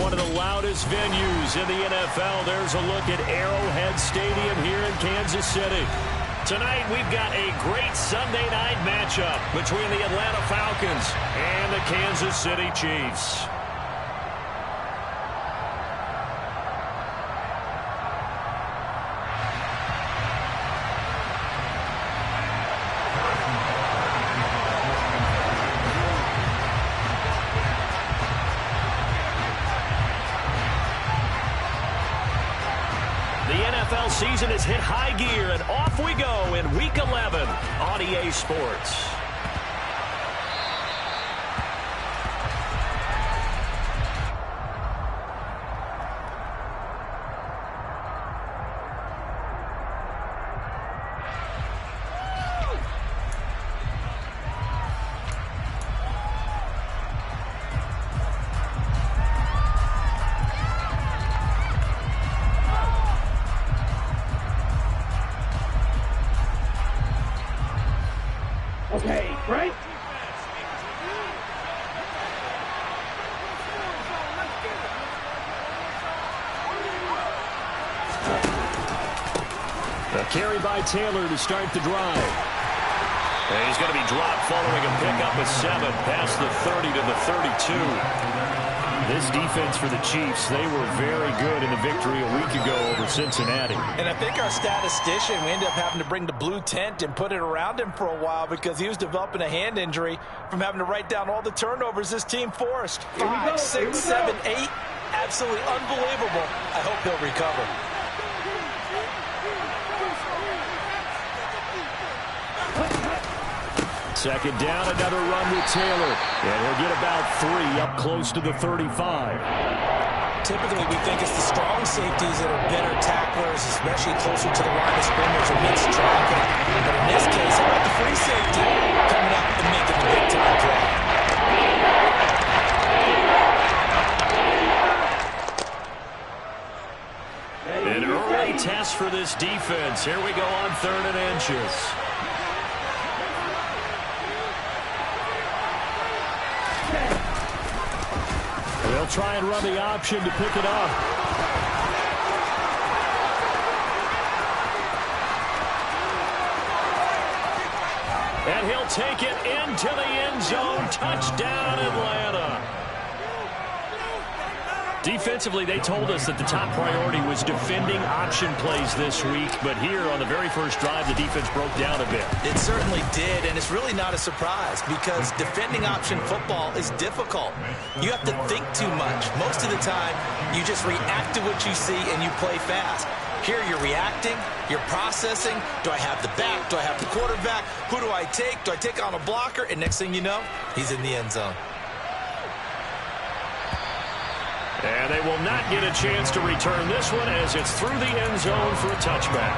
one of the loudest venues in the NFL. There's a look at Arrowhead Stadium here in Kansas City. Tonight, we've got a great Sunday night matchup between the Atlanta Falcons and the Kansas City Chiefs. Season has hit high gear, and off we go in Week 11 on EA Sports. Okay, right? A carry by Taylor to start the drive. And he's going to be dropped following a pickup of 7 past the 30 to the 32. This defense for the Chiefs, they were very good in the victory a week ago over Cincinnati. And I think our statistician, we ended up having to bring the blue tent and put it around him for a while because he was developing a hand injury from having to write down all the turnovers this team forced. 5, 6, 7, 8. Absolutely unbelievable. I hope he'll recover. Second down, another run with Taylor. And he'll get about 3 up close to the 35. Typically, we think it's the strong safeties that are better tacklers, especially closer to the line of scrimmage or mixed traffic. But in this case, how about the free safety coming up and making the big-time play? An early test for this defense. Here we go on 3rd and inches. They'll try and run the option to pick it up. And he'll take it into the end zone. Touchdown, Atlanta. Defensively, they told us that the top priority was defending option plays this week. But here on the very first drive, the defense broke down a bit. It certainly did, and it's really not a surprise because defending option football is difficult. You have to think too much. Most of the time, you just react to what you see and you play fast. Here you're reacting, you're processing. Do I have the back? Do I have the quarterback? Who do I take? Do I take on a blocker? And next thing you know, he's in the end zone. And they will not get a chance to return this one as it's through the end zone for a touchback.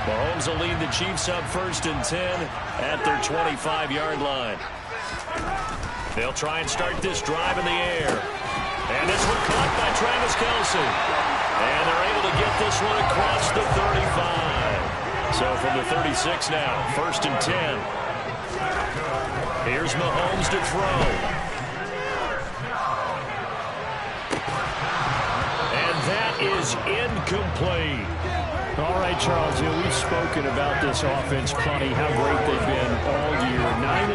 Mahomes will lead the Chiefs up 1st and 10 at their 25-yard line. They'll try and start this drive in the air. And this one caught by Travis Kelce. And they're able to get this one across the 35. So from the 36 now, 1st and 10. Here's Mahomes to throw. And that is incomplete. All right, Charles, we've spoken about this offense plenty, how great they've been all year.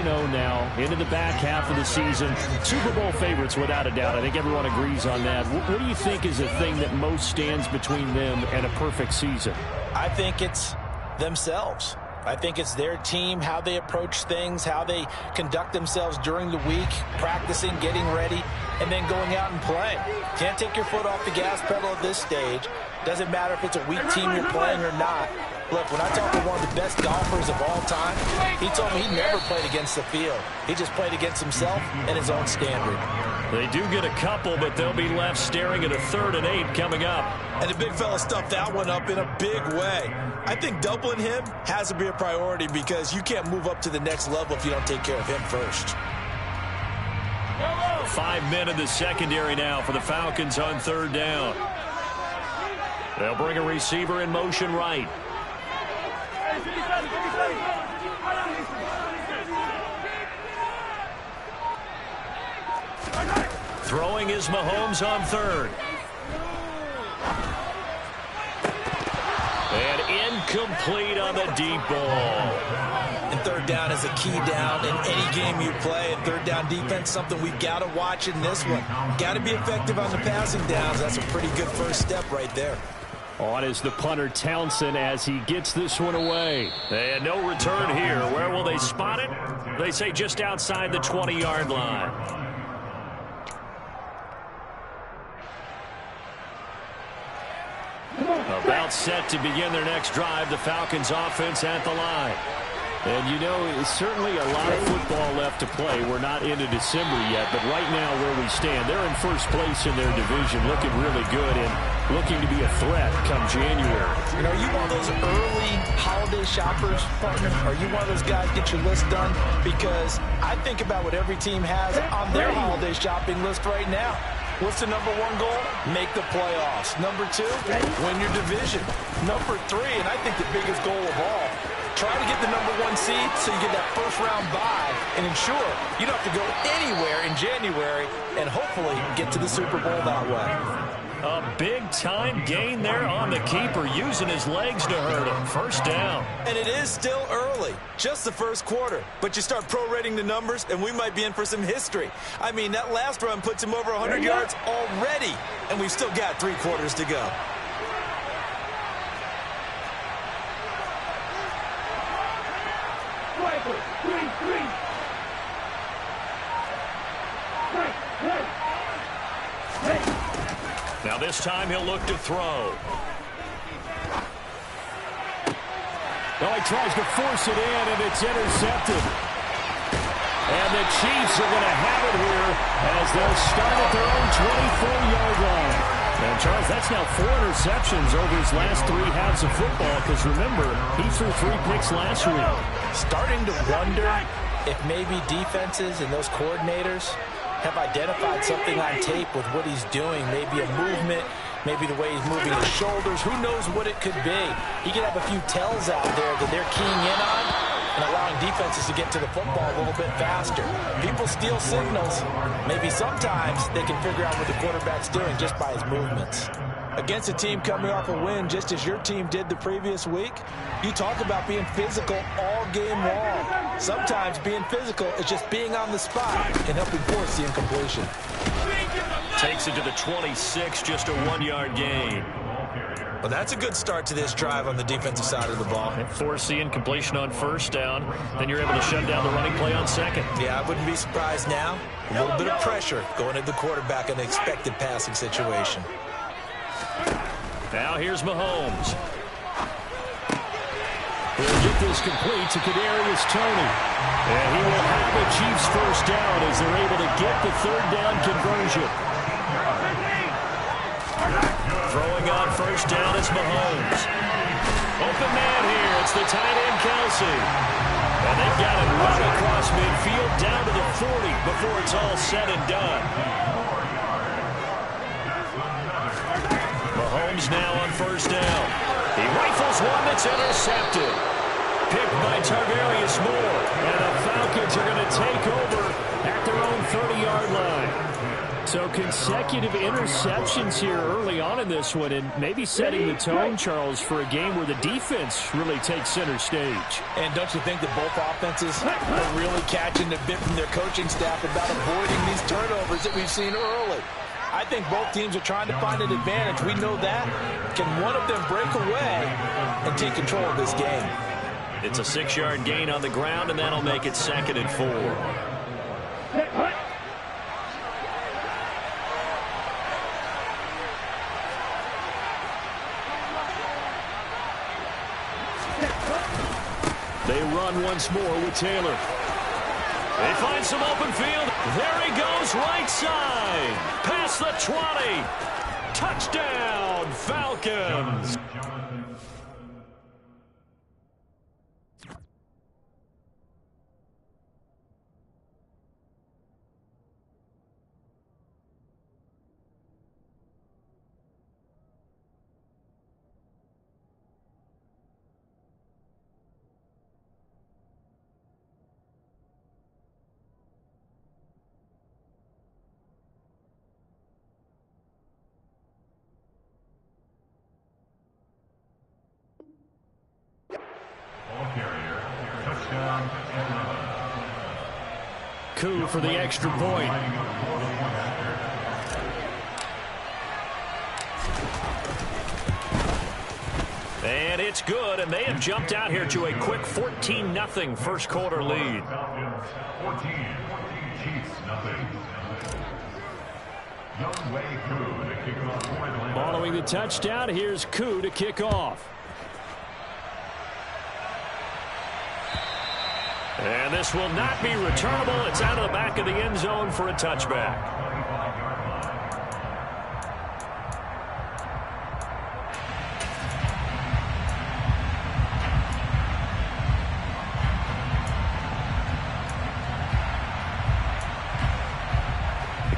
9-0 now, into the back half of the season. Super Bowl favorites, without a doubt. I think everyone agrees on that. What do you think is the thing that most stands between them and a perfect season? I think it's themselves. I think it's their team, how they approach things, how they conduct themselves during the week, practicing, getting ready, and then going out and playing. Can't take your foot off the gas pedal at this stage. Doesn't matter if it's a weak team you're playing or not. Look, when I talk to one of the best golfers of all time, he told me he never played against the field. He just played against himself and his own standard. They do get a couple, but they'll be left staring at a 3rd and 8 coming up. And the big fella stuffed that one up in a big way. I think doubling him has to be a priority because you can't move up to the next level if you don't take care of him first. 5 men in the secondary now for the Falcons on 3rd down. They'll bring a receiver in motion right. Throwing is Mahomes on third. And incomplete on the deep ball. And third down is a key down in any game you play. And third down defense, something we've got to watch in this one. Got to be effective on the passing downs. That's a pretty good first step right there. On is the punter Townsend as he gets this one away. And no return here. Where will they spot it? They say just outside the 20-yard line. About set to begin their next drive. The Falcons offense at the line. And you know, it's certainly a lot of football left to play. We're not into December yet, but right now where we stand, they're in first place in their division, looking really good and looking to be a threat come January. You know, are you one of those early holiday shoppers, partner? Are you one of those guys get your list done? Because I think about what every team has on their holiday shopping list right now. What's the number one goal? Make the playoffs. Number two, win your division. Number three, and I think the biggest goal of all, try to get the number one seed so you get that first round bye and ensure you don't have to go anywhere in January and hopefully get to the Super Bowl that way. A big-time gain there on the keeper, using his legs to hurt him. First down. And it is still early, just the first quarter. But you start prorating the numbers, and we might be in for some history. I mean, that last run puts him over 100 yards already, and we've still got 3 quarters to go. Now this time he'll look to throw. Well, he tries to force it in, and it's intercepted. And the Chiefs are going to have it here as they'll start at their own 24-yard line. And, Charles, that's now 4 interceptions over his last 3 halves of football because, remember, he threw 3 picks last week. Starting to wonder if maybe defenses and those coordinators have identified something on tape with what he's doing, maybe a movement, maybe the way he's moving his shoulders. Who knows what it could be? He could have a few tells out there that they're keying in on and allowing defenses to get to the football a little bit faster. People steal signals. Maybe sometimes they can figure out what the quarterback's doing just by his movements. Against a team coming off a win, just as your team did the previous week, you talk about being physical all game long. Sometimes being physical is just being on the spot and helping force the incompletion. Takes it to the 26, just a 1-yard gain. Well, that's a good start to this drive on the defensive side of the ball. Force the incompletion on first down. Then you're able to shut down the running play on second. Yeah, I wouldn't be surprised now. A little bit of pressure going at the quarterback in an expected passing situation. Now here's Mahomes. He'll get this complete to Kadarius Toney. And he will have the Chiefs first down as they're able to get the third down conversion. Throwing on first down is Mahomes. Open man here. It's the tight end, Kelsey. And they've got him right across midfield down to the 40 before it's all said and done. Mahomes now on first down. He rifles one that's intercepted. Picked by Tarvarius Moore. And the Falcons are going to take over at their own 30-yard line. So consecutive interceptions here early on in this one, and maybe setting the tone, Charles, for a game where the defense really takes center stage. And don't you think that both offenses are really catching the bit from their coaching staff about avoiding these turnovers that we've seen early? I think both teams are trying to find an advantage. We know that. Can one of them break away and take control of this game? It's a 6-yard gain on the ground, and that'll make it 2nd and 4. They run once more with Taylor. They find some open field. There he goes, right side. Past the 20. Touchdown, Falcons. Koo for the extra point. And it's good, and they have jumped out here to a quick 14-0 first quarter lead. Following the touchdown, here's Koo to kick off. And this will not be returnable. It's out of the back of the end zone for a touchback.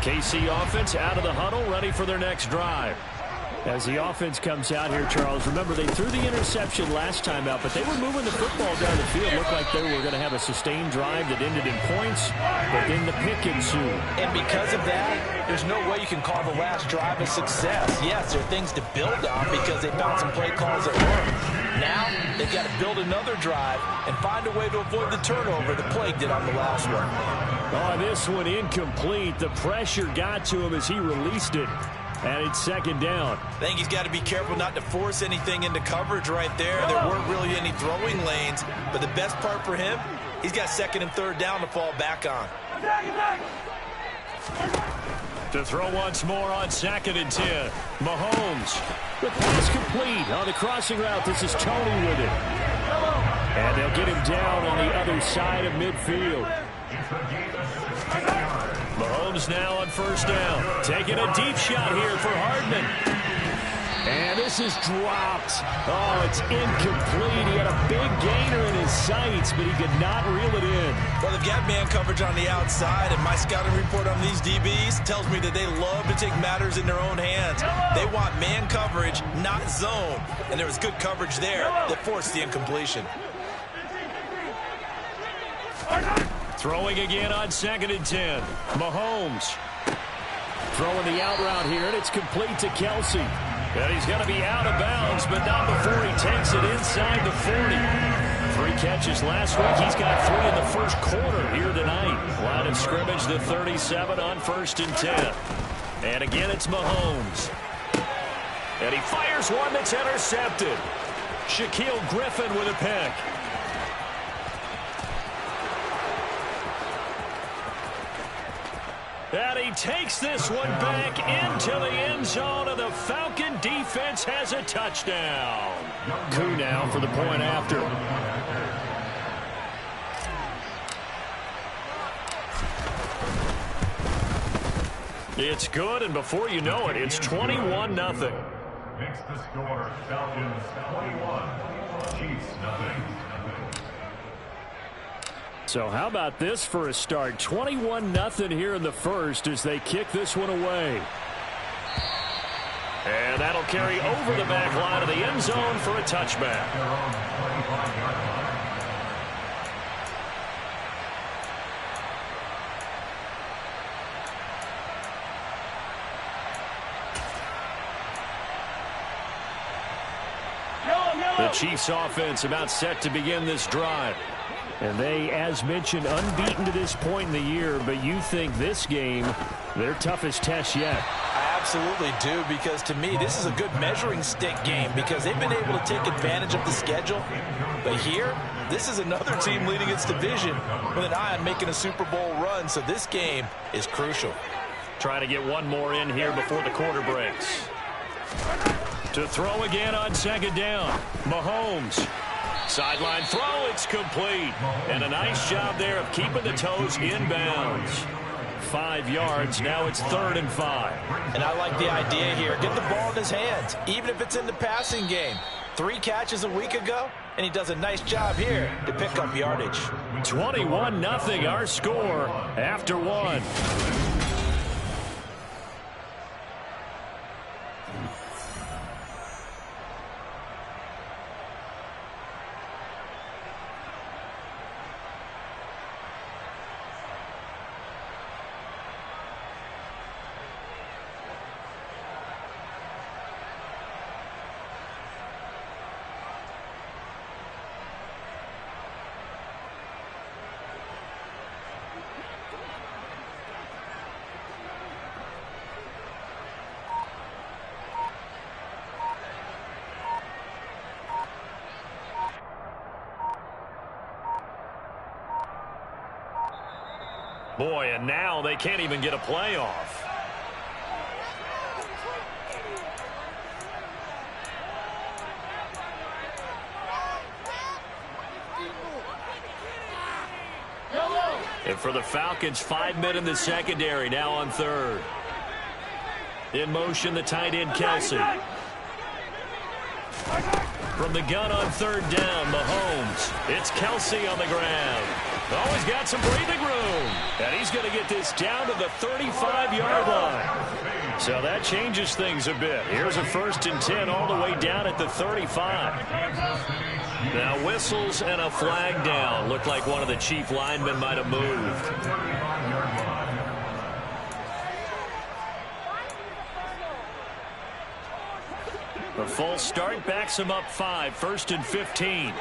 KC offense out of the huddle, ready for their next drive. As the offense comes out here, Charles, remember they threw the interception last time out, but they were moving the football down the field. Looked like they were going to have a sustained drive that ended in points, but then the pick ensued. And because of that, there's no way you can call the last drive a success. Yes, there are things to build on because they found some play calls that work. Now, they've got to build another drive and find a way to avoid the turnover the Plague did on the last one. Oh, this one incomplete. The pressure got to him as he released it. And it's second down. I think he's got to be careful not to force anything into coverage right there. There weren't really any throwing lanes. But the best part for him, he's got second and third down to fall back on. To throw once more on 2nd and 10. Mahomes. The pass complete on the crossing route. This is Tony with it. And they'll get him down on the other side of midfield. Mahomes now on first down. Taking a deep shot here for Hardman. And this is dropped. Oh, it's incomplete. He had a big gainer in his sights, but he could not reel it in. Well, they've got man coverage on the outside, and my scouting report on these DBs tells me that they love to take matters in their own hands. They want man coverage, not zone. And there was good coverage there that forced the incompletion. Throwing again on 2nd and 10. Mahomes. Throwing the out route here, and it's complete to Kelsey. And he's going to be out of bounds, but not before he takes it inside the 40. 3 catches last week. He's got 3 in the first quarter here tonight. Line of scrimmage, the 37 on 1st and 10. And again, it's Mahomes. And he fires one that's intercepted. Shaquille Griffin with a pick. And he takes this one back into the end zone, and the Falcon defense has a touchdown. Koo now for the point after. It's good, and before you know it, it's 21-0. Makes the score Falcons 21, Chiefs 0. So how about this for a start? 21-0 here in the first as they kick this one away. And that'll carry over the back line of the end zone for a touchback. The Chiefs offense about set to begin this drive. And they, as mentioned, unbeaten to this point in the year, but you think this game, their toughest test yet. I absolutely do, because to me, this is a good measuring stick game because they've been able to take advantage of the schedule. But here, this is another team leading its division with an eye on making a Super Bowl run, so this game is crucial. Trying to get one more in here before the quarter breaks. To throw again on 2nd down. Mahomes. Sideline throw, it's complete. And a nice job there of keeping the toes in bounds. 5 yards, now it's 3rd and 5. And I like the idea here. Get the ball in his hands, even if it's in the passing game. 3 catches a week ago, and he does a nice job here to pick up yardage. 21-0 our score after 1. Boy, and now they can't even get a playoff. And for the Falcons, 5 men in the secondary, now on third. In motion, the tight end, Kelsey. From the gun on third down, Mahomes. It's Kelsey on the ground. Oh, he's got some breathing room. And he's going to get this down to the 35-yard line. So that changes things a bit. Here's a 1st and 10 all the way down at the 35. Now whistles and a flag down. Looked like one of the chief linemen might have moved. The false start backs him up 5, 1st and 15.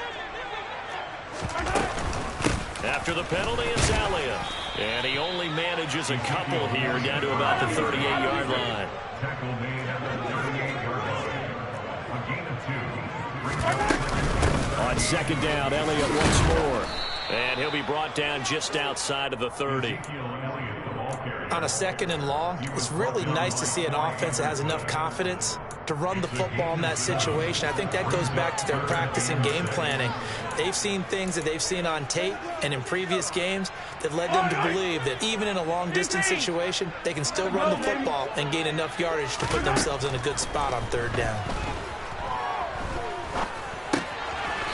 After the penalty, it's Elliott. And he only manages a couple here down to about the 38-yard line. On 2nd down, Elliott once more. And he'll be brought down just outside of the 30. On a 2nd and long, it's really nice to see an offense that has enough confidence to run the football in that situation. I think that goes back to their practice and game planning. They've seen things that they've seen on tape and in previous games that led them to believe that even in a long-distance situation, they can still run the football and gain enough yardage to put themselves in a good spot on 3rd down.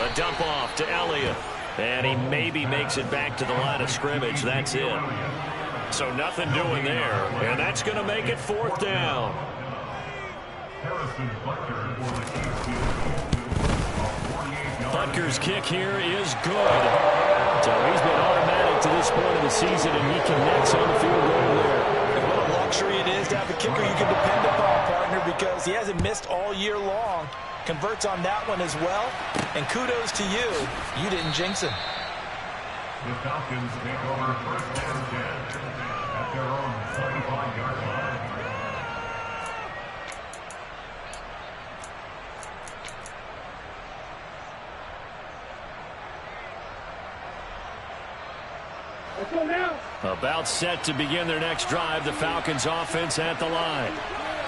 A dump off to Elliott. And he maybe makes it back to the line of scrimmage. That's it. So nothing doing there. And that's going to make it 4th down. Butker's kick here is good. So he's been automatic to this point of the season, and he connects on the field goal there. And what a luxury it is to have a kicker you can depend upon, partner, because he hasn't missed all year long. Converts on that one as well. And kudos to you. You didn't jinx him. The Falcons take over 1st and 10 at their own 35-yard line. About set to begin their next drive. The Falcons offense at the line.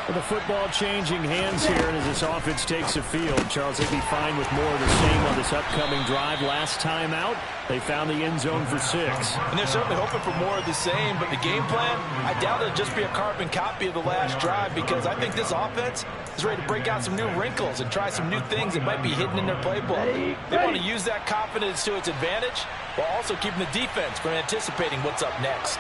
Well, the football changing hands here, and as this offense takes the field, Charles, they'd be fine with more of the same on this upcoming drive. Last time out, they found the end zone for 6. And they're certainly hoping for more of the same, but the game plan, I doubt it'll just be a carbon copy of the last drive, because I think this offense is ready to break out some new wrinkles and try some new things that might be hidden in their playbook. They want to use that confidence to its advantage while also keeping the defense from anticipating what's up next.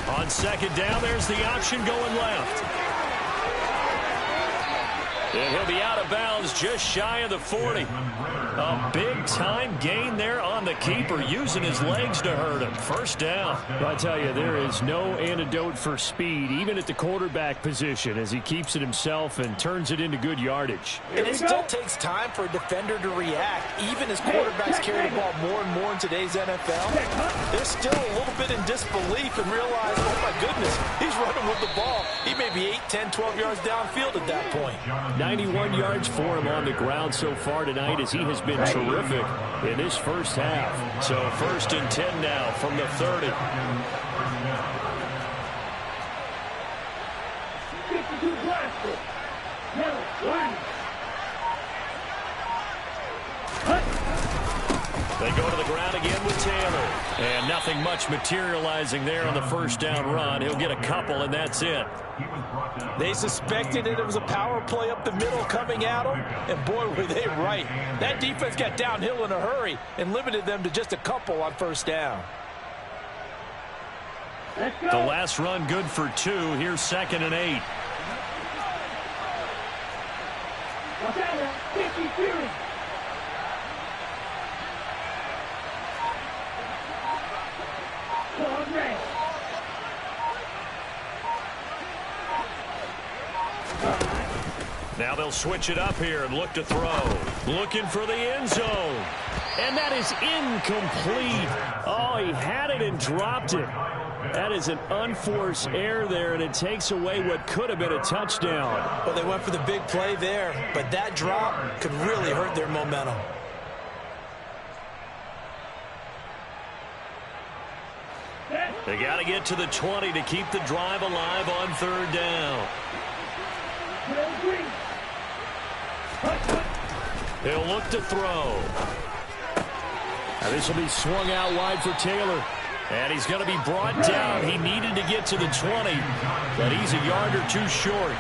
On 2nd down, there's the option going left. And he'll be out of bounds just shy of the 40. A big-time gain there on the keeper, using his legs to hurt him. 1st down. Well, I tell you, there is no antidote for speed, even at the quarterback position, as he keeps it himself and turns it into good yardage. And it still takes time for a defender to react, even as quarterbacks carry the ball more and more in today's NFL. They're still a little bit in disbelief and realize, oh my goodness, he's running with the ball. He may be 8, 10, 12 yards downfield at that point. 91 yards for him on the ground so far tonight, as he has been terrific in this first half. So 1st and 10 now from the 30. They go to the ground again with Taylor. And nothing much materializing there on the 1st down run. He'll get a couple, and that's it. They suspected that it was a power play up the middle coming at them, and boy, were they right. That defense got downhill in a hurry and limited them to just a couple on 1st down. The last run good for 2. Here's 2nd and 8. Now they'll switch it up here and look to throw. Looking for the end zone. And that is incomplete. Oh, he had it and dropped it. That is an unforced error there, and it takes away what could have been a touchdown. Well, they went for the big play there, but that drop could really hurt their momentum. They got to get to the 20 to keep the drive alive on 3rd down. He'll look to throw. Now this will be swung out wide for Taylor. And he's going to be brought down. He needed to get to the 20, but he's a yard or two short.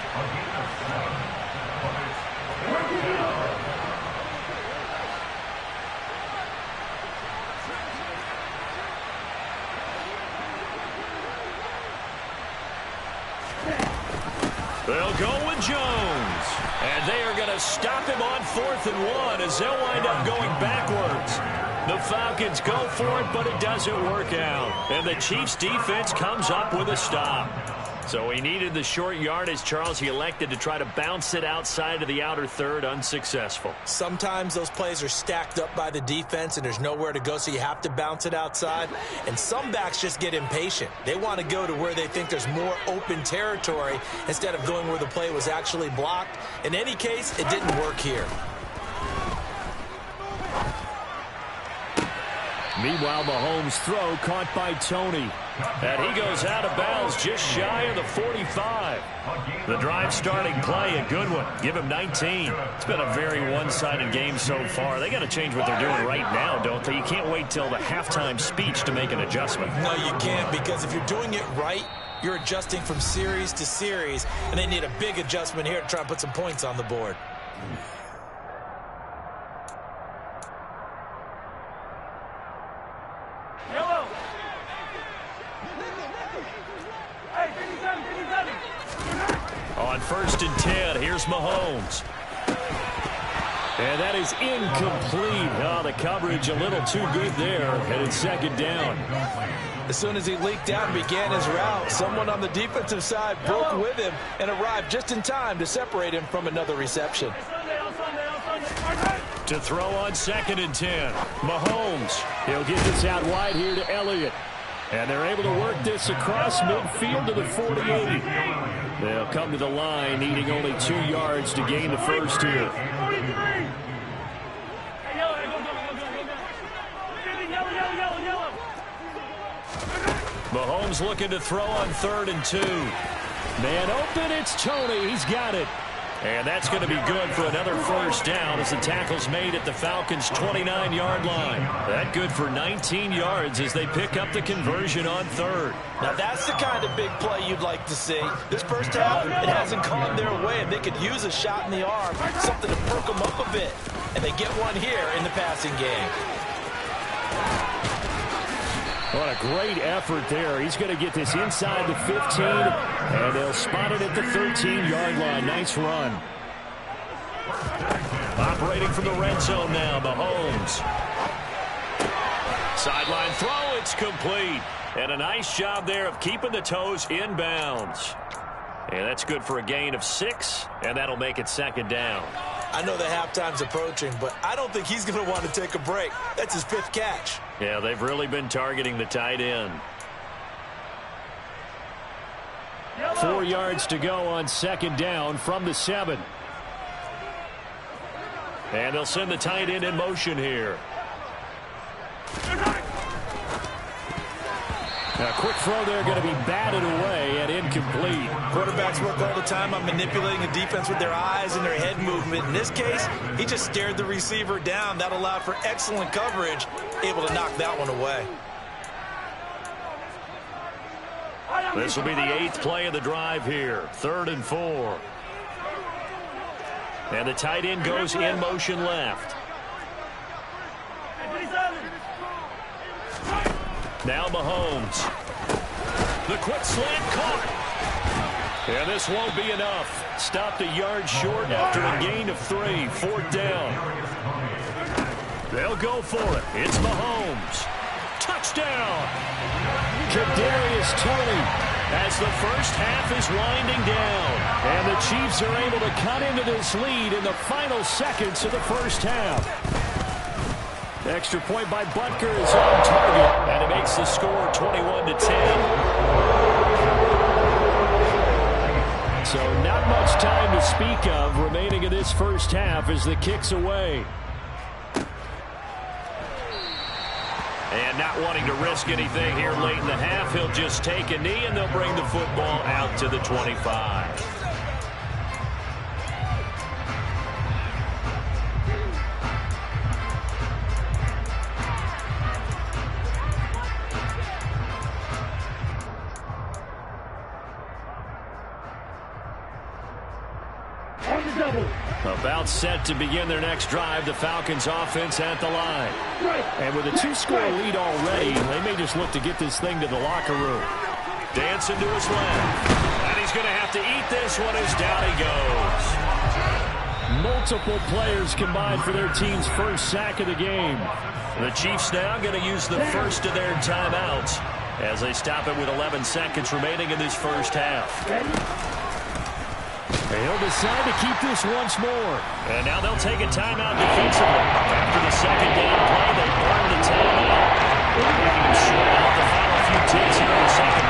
They'll go with Jones. And they are going to stop him on 4th and 1 as they'll wind up going backwards. The Falcons go for it, but it doesn't work out. And the Chiefs' defense comes up with a stop. So he needed the short yardage, Charles. He elected to try to bounce it outside of the outer third, unsuccessful. Sometimes those plays are stacked up by the defense and there's nowhere to go, so you have to bounce it outside. And some backs just get impatient. They want to go to where they think there's more open territory instead of going where the play was actually blocked. In any case, it didn't work here. Meanwhile, Mahomes' throw caught by Tony. And he goes out of bounds just shy of the 45. The drive starting play, a good one. Give him 19. It's been a very one-sided game so far. They got to change what they're doing right now, don't they? You can't wait till the halftime speech to make an adjustment. No, you can't, because if you're doing it right, you're adjusting from series to series, and they need a big adjustment here to try and put some points on the board. On 1st and 10, here's Mahomes. And that is incomplete. Oh, the coverage a little too good there. And it's 2nd down. As soon as he leaked out and began his route, someone on the defensive side broke with him and arrived just in time to separate him from another reception. To throw on 2nd and 10, Mahomes. He'll get this out wide here to Elliott. And they're able to work this across midfield to the 48. They'll come to the line, needing only 2 yards to gain the first here. Mahomes looking to throw on 3rd and 2. Man open, it's Tony. He's got it. And that's going to be good for another first down as the tackle's made at the Falcons' 29-yard line. That good for 19 yards as they pick up the conversion on 3rd. Now that's the kind of big play you'd like to see. This first half, it hasn't gone their way, and they could use a shot in the arm, something to perk them up a bit. And they get one here in the passing game. What a great effort there. He's going to get this inside the 15, and they'll spot it at the 13-yard line. Nice run. Operating from the red zone now, Mahomes. Sideline throw, it's complete. And a nice job there of keeping the toes inbounds. And that's good for a gain of 6, and that'll make it 2nd down. I know the halftime's approaching, but I don't think he's going to want to take a break. That's his 5th catch. Yeah, they've really been targeting the tight end. 4 yards to go on 2nd down from the 7. And they'll send the tight end in motion here. A quick throw there going to be batted away and incomplete. Quarterbacks work all the time on manipulating a defense with their eyes and their head movement. In this case, he just stared the receiver down. That allowed for excellent coverage, able to knock that one away. This will be the 8th play of the drive here. 3rd and 4. And the tight end goes in motion left. Now Mahomes. The quick slant caught. And this won't be enough. Stopped a yard short after a gain of 3. 4th down. They'll go for it. It's Mahomes. Touchdown. Kadarius Toney. As the first half is winding down. And the Chiefs are able to cut into this lead in the final seconds of the first half. Extra point by Butker is on target. And it makes the score 21-10. So not much time to speak of remaining in this first half as the kick's away. And not wanting to risk anything here late in the half, he'll just take a knee, and they'll bring the football out to the 25. About set to begin their next drive, the Falcons offense at the line. And with a 2-score lead already, they may just look to get this thing to the locker room. Dancing to his left. And he's going to have to eat this one as down he goes. Multiple players combined for their team's first sack of the game. The Chiefs now going to use the first of their timeouts as they stop it with 11 seconds remaining in this first half. He'll decide to keep this once more. And now they'll take a timeout defensively. After the second down play, they burn the timeout. Making them short out the final few ticks here in the second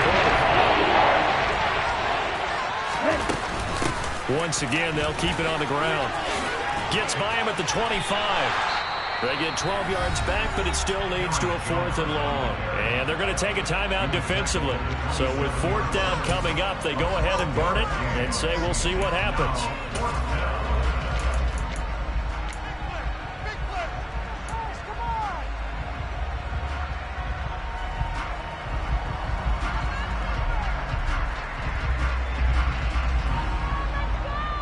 quarter. Once again, they'll keep it on the ground. Gets by him at the 25. They get 12 yards back, but it still leads to a 4th and long. And they're going to take a timeout defensively. So with 4th down coming up, they go ahead and burn it and say we'll see what happens.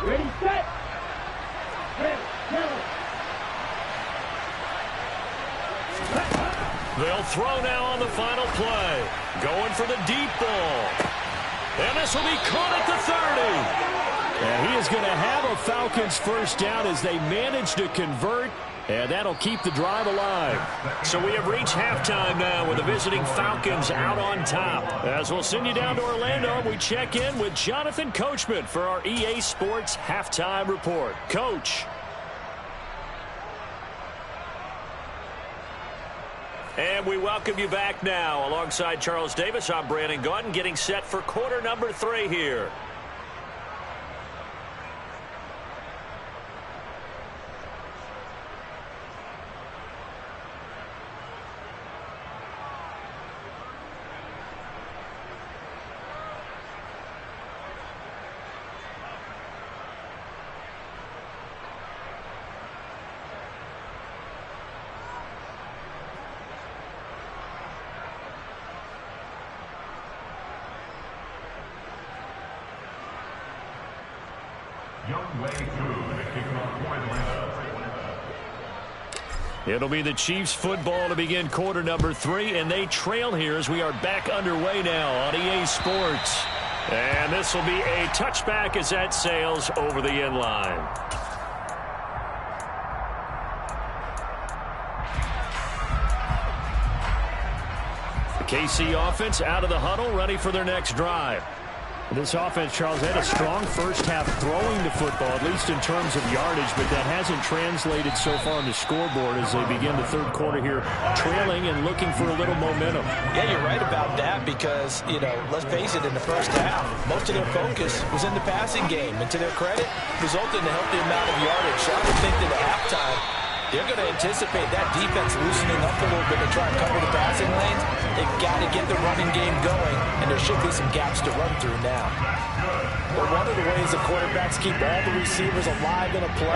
Ready, set. They'll throw now on the final play. Going for the deep ball. And this will be caught at the 30. And he is going to have a Falcons first down as they manage to convert. And that'll keep the drive alive. So we have reached halftime now with the visiting Falcons out on top. As we'll send you down to Orlando, we check in with Jonathan Coachman for our EA Sports Halftime Report. Coach. And we welcome you back now. Alongside Charles Davis, I'm Brandon Gaudin, getting set for quarter number 3 here. It'll be the Chiefs football to begin quarter number 3, and they trail here as we are back underway now on EA Sports. And this will be a touchback as that sails over the end line. The KC offense out of the huddle, ready for their next drive. This offense, Charles, had a strong first half throwing the football, at least in terms of yardage, but that hasn't translated so far on the scoreboard as they begin the third quarter here, trailing and looking for a little momentum. Yeah, you're right about that because, let's face it, in the first half, most of their focus was in the passing game. And to their credit, resulted in a healthy amount of yardage. So I would think that at halftime, they're going to anticipate that defense loosening up a little bit to try and cover the passing lanes. They've got to get the running game going, and there should be some gaps to run through now. But one of the ways the quarterbacks keep all the receivers alive in a play,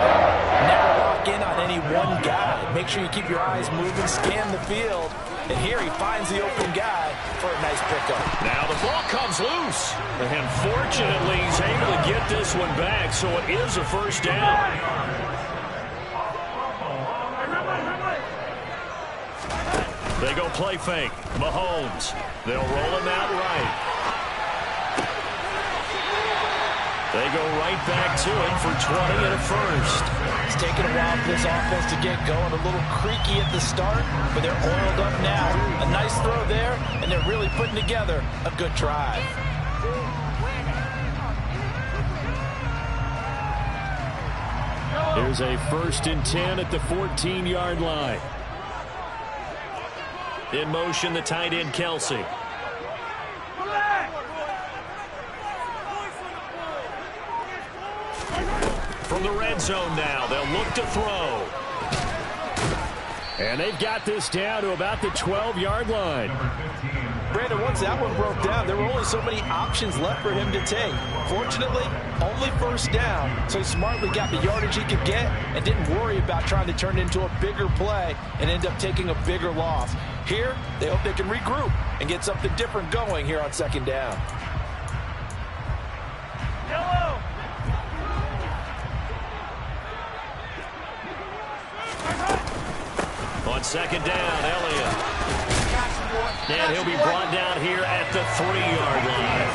never lock in on any one guy. Make sure you keep your eyes moving, scan the field, and here he finds the open guy for a nice pickup. Now the ball comes loose, and fortunately he's able to get this one back, so it is a first down. They go play fake. Mahomes. They'll roll him out right. They go right back to it for 20 and a first. It's taken a while for this offense to get going. A little creaky at the start, but they're oiled up now. A nice throw there, and they're really putting together a good drive. Here's a 1st and 10 at the 14-yard line. In motion, the tight end, Kelsey. From the red zone now, they'll look to throw. And they've got this down to about the 12-yard line. Brandon, once that one broke down, there were only so many options left for him to take. Fortunately, only first down, so he smartly got the yardage he could get and didn't worry about trying to turn it into a bigger play and end up taking a bigger loss. Here, they hope they can regroup and get something different going here on second down. Yellow. On second down, Elliott. And he'll be brought down here at the 3-yard line.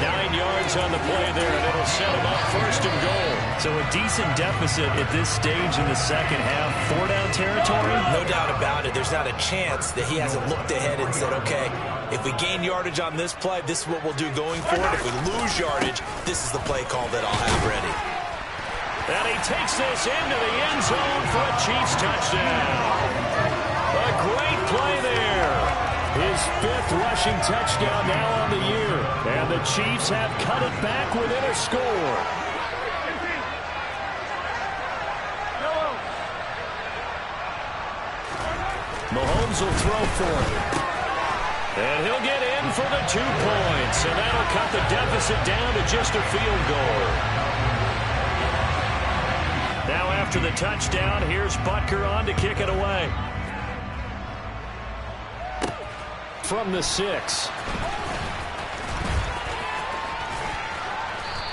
9 yards on the play there, and it'll set him up first and goal. So a decent deficit at this stage in the second half. 4-down territory? No doubt about it. There's not a chance that he hasn't looked ahead and said, okay, if we gain yardage on this play, this is what we'll do going forward. If we lose yardage, this is the play call that I'll have ready. And he takes this into the end zone for a Chiefs touchdown. A great play there. His 5th rushing touchdown now on the year. And the Chiefs have cut it back within a score. Mahomes will throw for it. And he'll get in for the 2 points. And that'll cut the deficit down to just a field goal. Now after the touchdown, here's Butker on to kick it away. From the 6.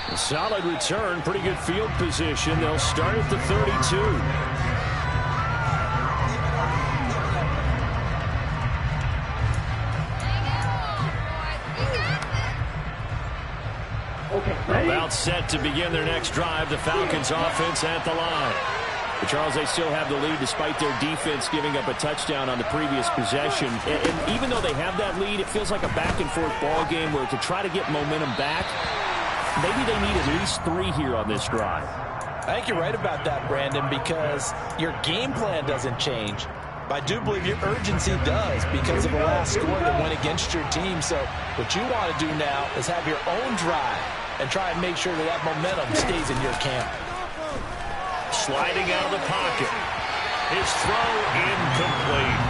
A solid return, pretty good field position. They'll start at the 32. About set to begin their next drive. The Falcons offense at the line. But Charles, they still have the lead despite their defense giving up a touchdown on the previous possession. And even though they have that lead, it feels like a back-and-forth ball game where to try to get momentum back, maybe they need at least 3 here on this drive. I think you're right about that, Brandon, because your game plan doesn't change. But I do believe your urgency does because of the last score that went against your team. So what you want to do now is have your own drive and try and make sure that that momentum stays in your camp. Sliding out of the pocket. His throw incomplete.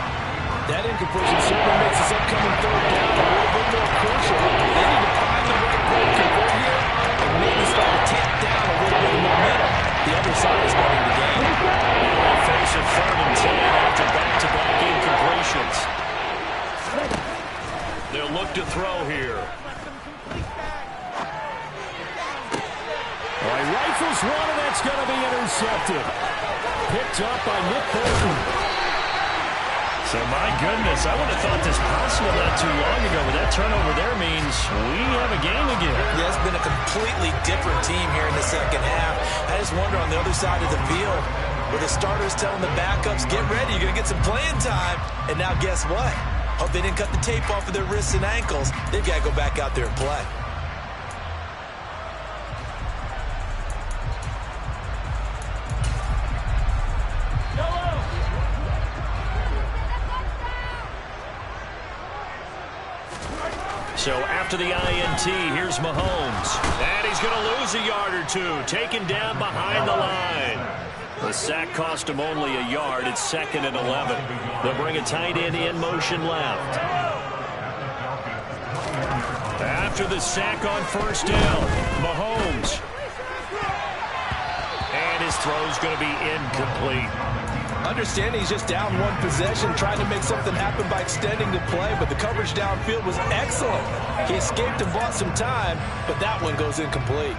That incompletion certainly makes this upcoming third down a little bit more crucial. They need to find the right play to convert here and maybe start to tamp down a little bit of momentum. The other side is winning the game. They'll face a 3rd and 10 after back-to-back incompletions. They'll look to throw here. He rifles one, and that's going to be intercepted. Picked up by Nick Bolton. So, my goodness, I would have thought this possible not too long ago, but that turnover there means we have a game again. Yeah, it's been a completely different team here in the second half. I just wonder on the other side of the field, where the starters telling the backups, get ready, you're going to get some playing time. And now guess what? Hope they didn't cut the tape off of their wrists and ankles. They've got to go back out there and play. So after the INT, here's Mahomes. And he's going to lose a yard or 2, taken down behind the line. The sack cost him only a yard. It's 2nd and 11. They'll bring a tight end in motion left. After the sack on first down, Mahomes. And his throw's going to be incomplete. Understanding he's just down 1 possession, trying to make something happen by extending the play, but the coverage downfield was excellent. He escaped and bought some time, but that one goes incomplete.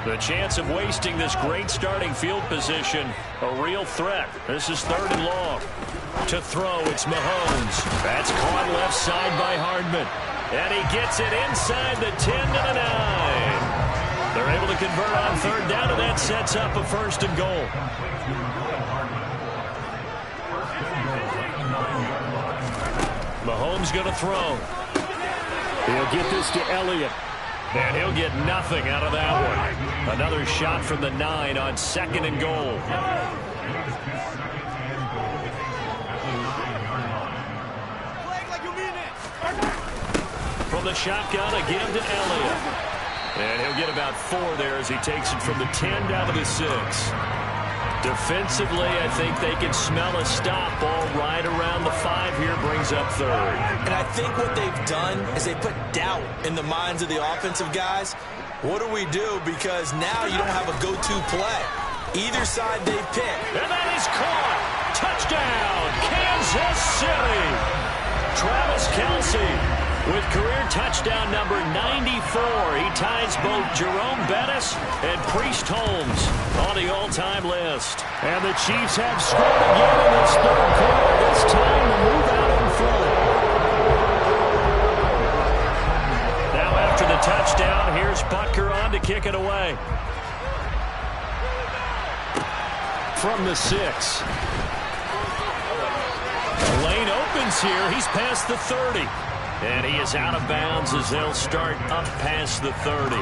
The chance of wasting this great starting field position, a real threat. This is 3rd and long. To throw, it's Mahomes. That's caught left side by Hardman. And he gets it inside the 10 to the 9. They're able to convert on 3rd down, and that sets up a 1st and goal. Mahomes going to throw. He'll get this to Elliott. And he'll get nothing out of that one. Another shot from the 9 on 2nd and goal. From the shotgun, again to Elliott. And he'll get about 4 there as he takes it from the 10 down to the 6. Defensively, I think they can smell a stop. Ball right around the 5 here, brings up 3rd. And I think what they've done is they put doubt in the minds of the offensive guys. What do we do? Because now you don't have a go-to play. Either side they pick. And that is caught. Touchdown, Kansas City. Travis Kelce with career touchdown number 94. He ties both Jerome Bettis and Priest Holmes on the all-time list. And the Chiefs have scored again in this 3rd quarter. This time to move out in front. Now after the touchdown, here's Butker on to kick it away. From the 6. The lane opens here. He's past the 30. And he is out of bounds as they'll start up past the 30.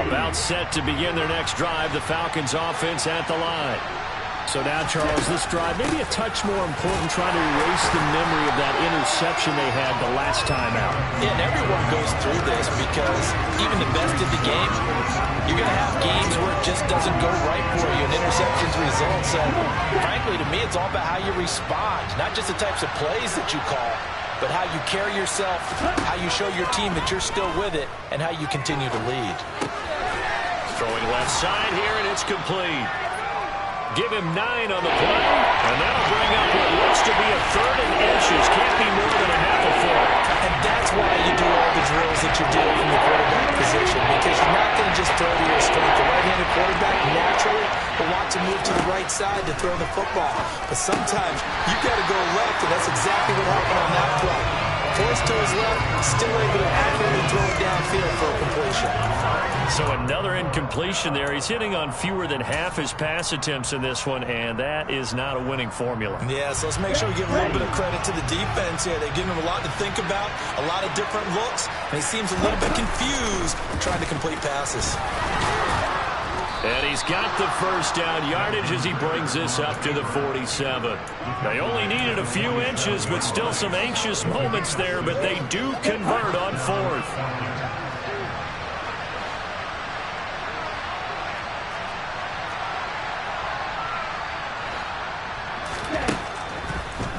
About set to begin their next drive. The Falcons offense at the line. So now, Charles, this drive maybe a touch more important, trying to erase the memory of that interception they had the last time out. Yeah, and everyone goes through this because even the best of the game, you're going to have games where it just doesn't go right for you, and interceptions results. And frankly, to me, it's all about how you respond, not just the types of plays that you call, but how you carry yourself, how you show your team that you're still with it, and how you continue to lead. Throwing left side here, and it's complete. Give him 9 on the play, and that'll bring up what looks to be a 3rd and inches. Can't be more than a half a foot. And that's why you do all the drills that you do from the quarterback position, because you're not going to just throw to your strength. The right-handed quarterback naturally will want to move to the right side to throw the football. But sometimes you've got to go left, and that's exactly what happened on that play. Forced to his left, still able to accurately throw it downfield for a completion. So another incompletion there. He's hitting on fewer than half his pass attempts in this one, and that is not a winning formula. Yeah, so let's make sure we give a little bit of credit to the defense here. They're giving him a lot to think about, a lot of different looks, and he seems a little bit confused trying to complete passes. And he's got the first down yardage as he brings this up to the 47. They only needed a few inches, but still some anxious moments there, but they do convert on 4th.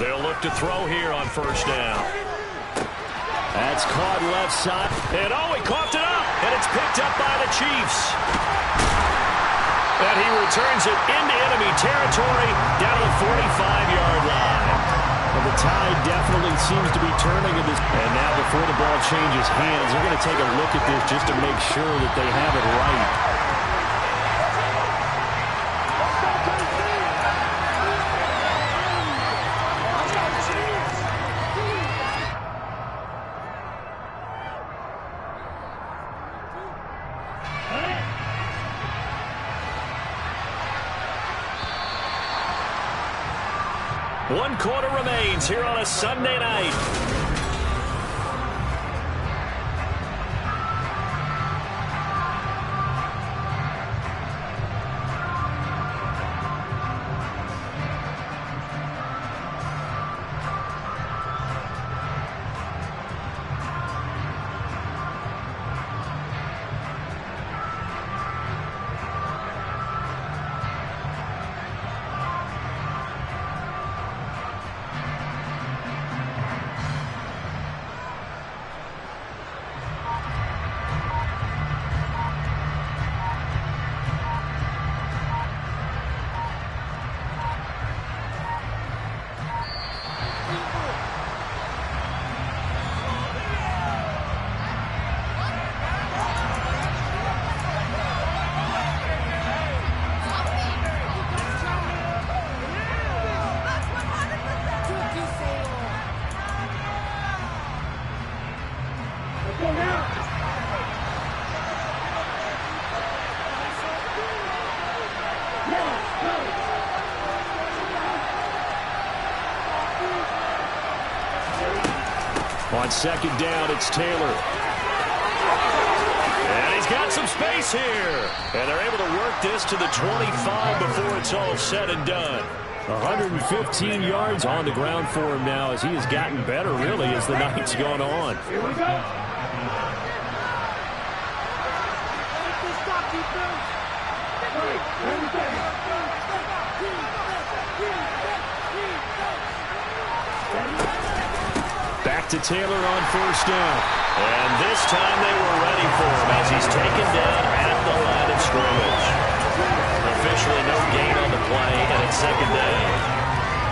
They'll look to throw here on 1st down. That's caught left side. And he coughed it up, and it's picked up by the Chiefs. And he returns it into enemy territory down to the 45-yard line. Well, the tide definitely seems to be turning in this. And now before the ball changes hands, they're going to take a look at this just to make sure that they have it right. One quarter remains here on a Sunday night. On second down, it's Taylor. And he's got some space here. And they're able to work this to the 25 before it's all said and done. 115 yards on the ground for him now as he has gotten better, really, as the night's gone on. Here we go. Back to Taylor on first down. And this time they were ready for him as he's taken down at the line of scrimmage. Officially no gain on the play, and it's second down.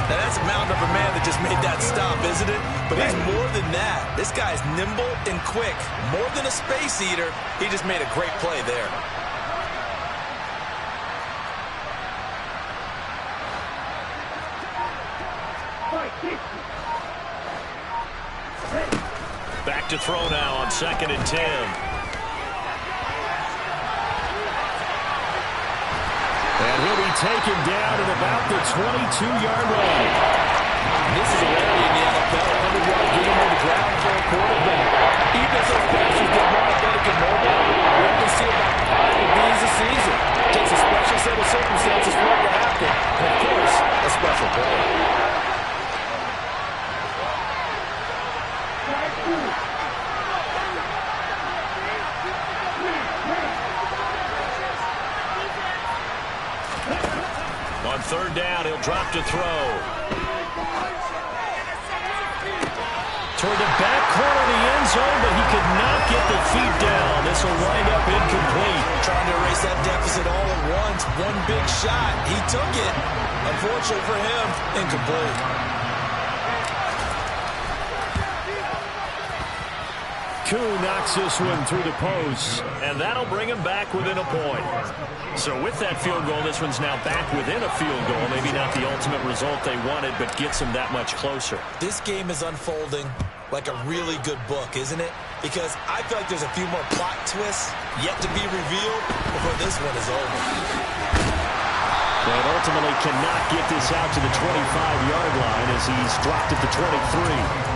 Now that's a mound of a man that just made that stop, isn't it? But he's more than that. This guy's nimble and quick. More than a space eater, he just made a great play there. Back to throw now on 2nd and 10. And he'll be taken down at about the 22-yard line. This is a rarity in the NFL. 100-yard gain on the ground for a quarterback. Even if those passes get more athletic and mobile, we only see about 5 of these a season. It takes a special set of circumstances for it to happen. And, of course, a special play. On 3rd down, he'll drop to throw. Toward the back corner of the end zone, but he could not get the feet down. This will wind up incomplete. Trying to erase that deficit all at once. One big shot. He took it. Unfortunately for him, incomplete. Koo knocks this one through the post. And that'll bring him back within a point. So with that field goal, this one's now back within a field goal. Maybe not the ultimate result they wanted, but gets them that much closer. This game is unfolding like a really good book, isn't it? Because I feel like there's a few more plot twists yet to be revealed before this one is over. But ultimately cannot get this out to the 25-yard line as he's dropped at the 23.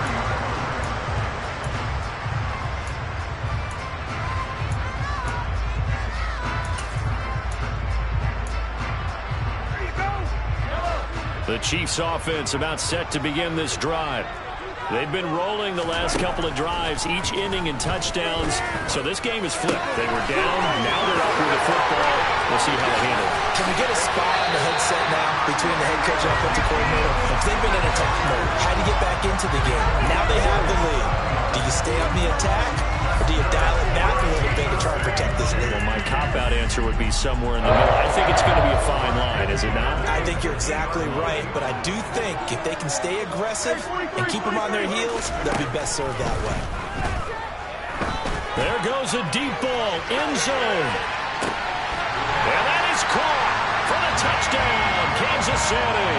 The Chiefs offense about set to begin this drive. They've been rolling the last couple of drives, each ending in touchdowns. So this game is flipped. They were down, now they're up with the football. We'll see how they handle it. Can we get a spot on the headset now between the head coach and offensive coordinator? Because they've been in attack mode. How to get back into the game. Now they have the lead. Do you stay on the attack, or do you dial it back a little bit to try and protect this lead? Well, my cop-out answer would be somewhere in the middle. I think it's going to be a fine line, is it not? I think you're exactly right, but I do think if they can stay aggressive and keep them on their heels, they'll be best served that way. There goes a deep ball, end zone. And that is caught for the touchdown, Kansas City.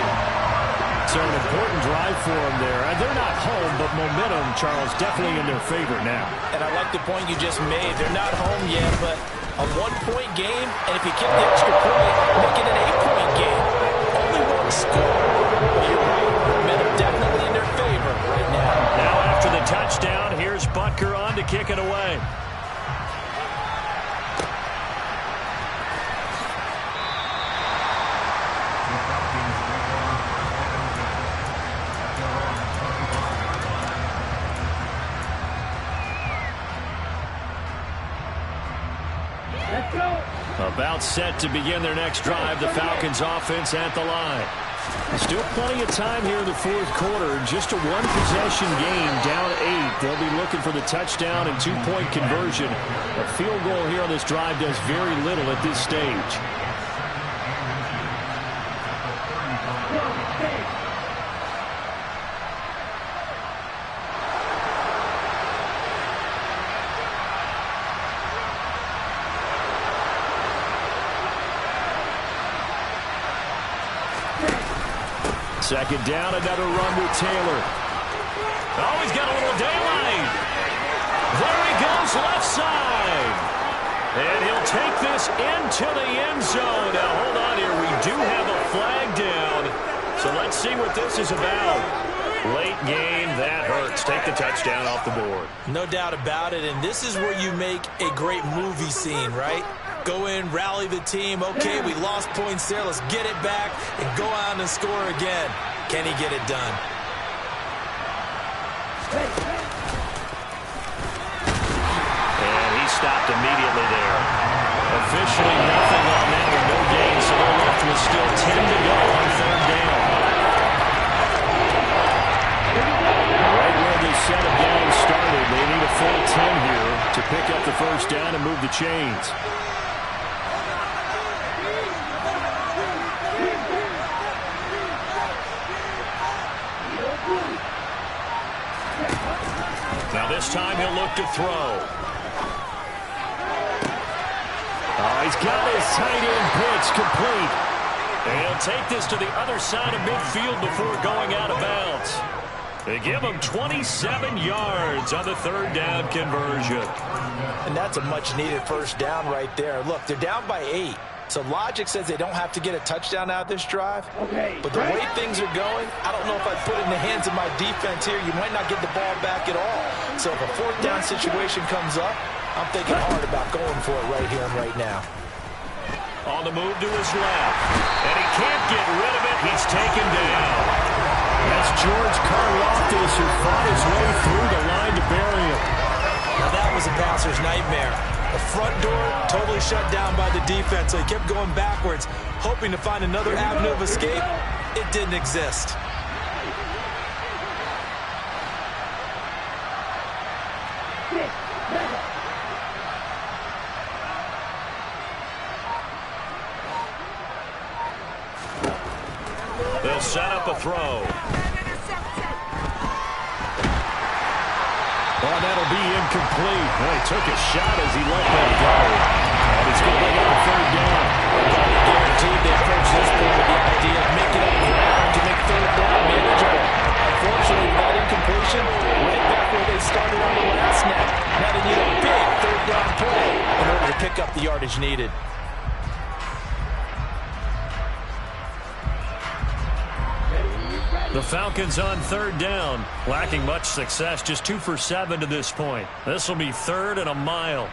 So an important drive for them there. They're not home, but momentum, Charles, definitely in their favor now. And I like the point you just made. They're not home yet, but a one-point game, and if you kick the extra point, make it an 8-point game. Only one score. But you're right. Momentum definitely in their favor right now. Now after the touchdown, here's Butker on to kick it away. About set to begin their next drive, the Falcons offense at the line. Still plenty of time here in the fourth quarter. Just a one-possession game, down 8. They'll be looking for the touchdown and two-point conversion. A field goal here on this drive does very little at this stage. Second down, another run with Taylor. Oh, he's got a little daylight. There he goes, left side. And he'll take this into the end zone. Now, hold on here. We do have a flag down. So let's see what this is about. Late game, that hurts. Take the touchdown off the board. No doubt about it, and this is where you make a great movie scene, right? Go in, rally the team. Okay, we lost points there. Let's get it back and go on and score again. Can he get it done? And he stopped immediately there. Officially nothing on that with no gain, so they're left with still 10 to go on third down. Right where this set of downs started, they need a full 10 here to pick up the first down and move the chains. Now this time he'll look to throw. Oh, he's got his tight end pitch complete. And he'll take this to the other side of midfield before going out of bounds. They give him 27 yards on the third down conversion. And that's a much-needed first down right there. Look, they're down by 8. So logic says they don't have to get a touchdown out of this drive. But the way things are going, I don't know if I'd put it in the hands of my defense here. You might not get the ball back at all. So if a fourth down situation comes up, I'm thinking hard about going for it right here and right now. On the move to his left. And he can't get rid of it. He's taken down. That's George Karlaftis who fought his way through the line to bury him. Now that was a passer's nightmare. The front door totally shut down by the defense, so he kept going backwards, hoping to find another avenue of escape. It didn't exist. They'll set up a throw. Oh, that'll be incomplete. Well, he took a shot as he let that go. And he's going to bring up a third down. Guaranteed they approach this point with the idea of making up ground to make third down manageable. Unfortunately, that incompletion right back where they started on the last snap. Now they need a big third down play in order to pick up the yardage needed. The Falcons on third down, lacking much success, just 2 for 7 to this point. This will be 3rd and a mile.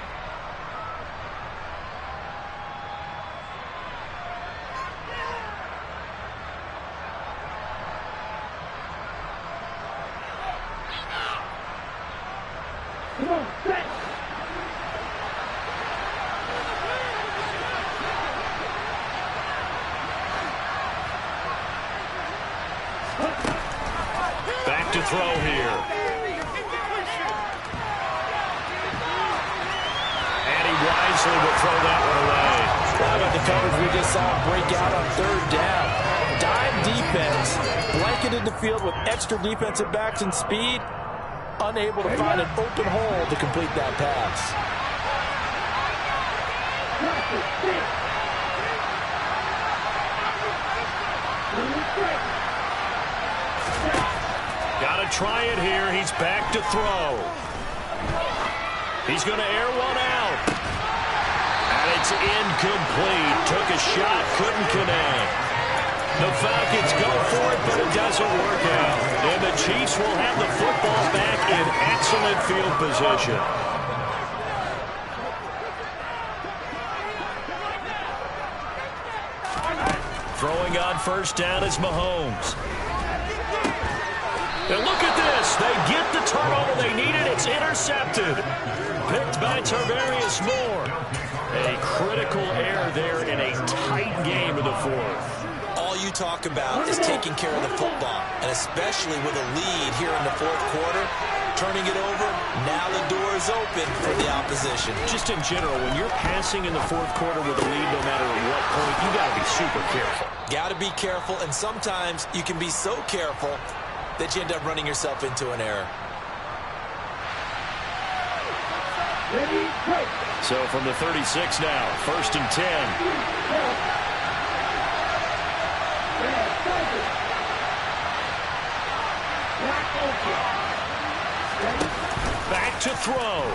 Back to throw here. And he wisely will throw that one away. How about the coverage we just saw break out on third down? Dime defense, blanketed the field with extra defensive backs and speed, unable to find an open hole to complete that pass. Got to try it here. He's back to throw. He's going to air one out. And it's incomplete. Took a shot, couldn't connect. The Falcons go for it, but it doesn't work out. And the Chiefs will have the football back in excellent field position. Throwing on first down is Mahomes. And look at this. They get the turnover they needed. It's intercepted. Picked by Tarvarius Moore. A critical error there in a tight game in the fourth. All you talk about is taking care of the football, and especially with a lead here in the fourth quarter, turning it over, now the door is open for the opposition. Just in general, when you're passing in the fourth quarter with a lead, no matter at what point, you got to be super careful. Got to be careful, and sometimes you can be so careful that you end up running yourself into an error. So from the 36 now, 1st and 10. Back to throw.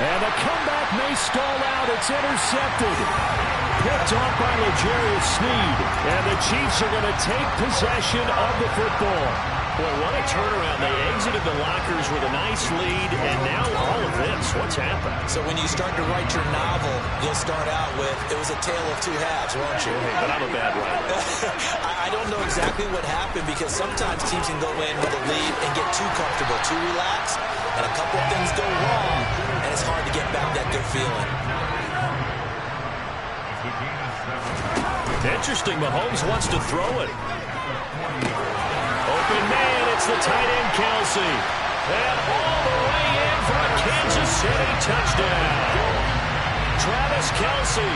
And the comeback may stall out. It's intercepted. Picked off by L'Jarius Sneed. And the Chiefs are going to take possession of the football. Boy, what a turnaround. They exited the lockers with a nice lead, and now all of this. What's happened? So when you start to write your novel, you'll start out with, it was a tale of two halves, won't you? But I'm a bad writer. I don't know exactly what happened because sometimes teams can go in with a lead and get too comfortable, too relaxed, and a couple of things go wrong, and it's hard to get back that good feeling. Interesting, Mahomes wants to throw it. Open man, it's the tight end, Kelsey. And all the way in for a Kansas City touchdown. Travis Kelsey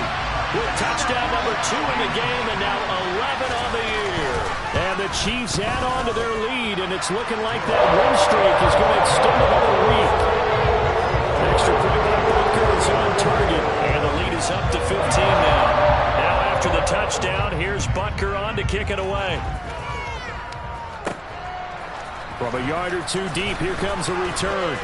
with touchdown number 2 in the game, and now 11 on the year. And the Chiefs add on to their lead, and it's looking like that win streak is going to extend another week. Extra point by Butker is on target, and the lead is up to 15 now. Now after the touchdown, here's Butker on to kick it away. From a yard or two deep, here comes a return.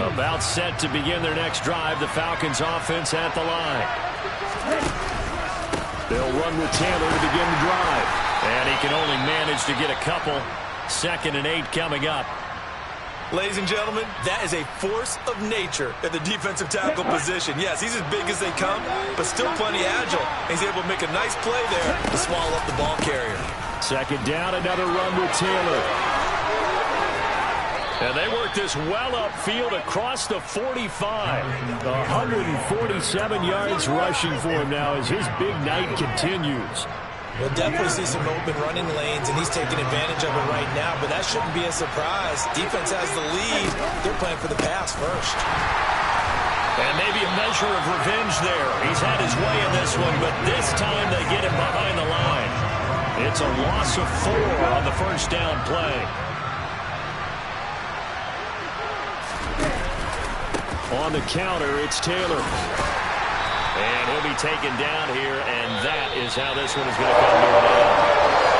About set to begin their next drive. The Falcons offense at the line. They'll run with Taylor to begin the drive. And he can only manage to get a couple. 2nd and 8 coming up. Ladies and gentlemen, that is a force of nature at the defensive tackle position. Yes, he's as big as they come, but still plenty agile. He's able to make a nice play there to swallow up the ball carrier. 2nd down, another run with Taylor. And they work this well upfield across the 45. 147 yards rushing for him now as his big night continues. We'll definitely see some open running lanes, and he's taking advantage of it right now, but that shouldn't be a surprise. Defense has the lead. They're playing for the pass first. And maybe a measure of revenge there. He's had his way in this one, but this time they get him behind the line. It's a loss of 4 on the first down play. On the counter, it's Taylor. And he'll be taken down here, and that is how this one is going to come to an end.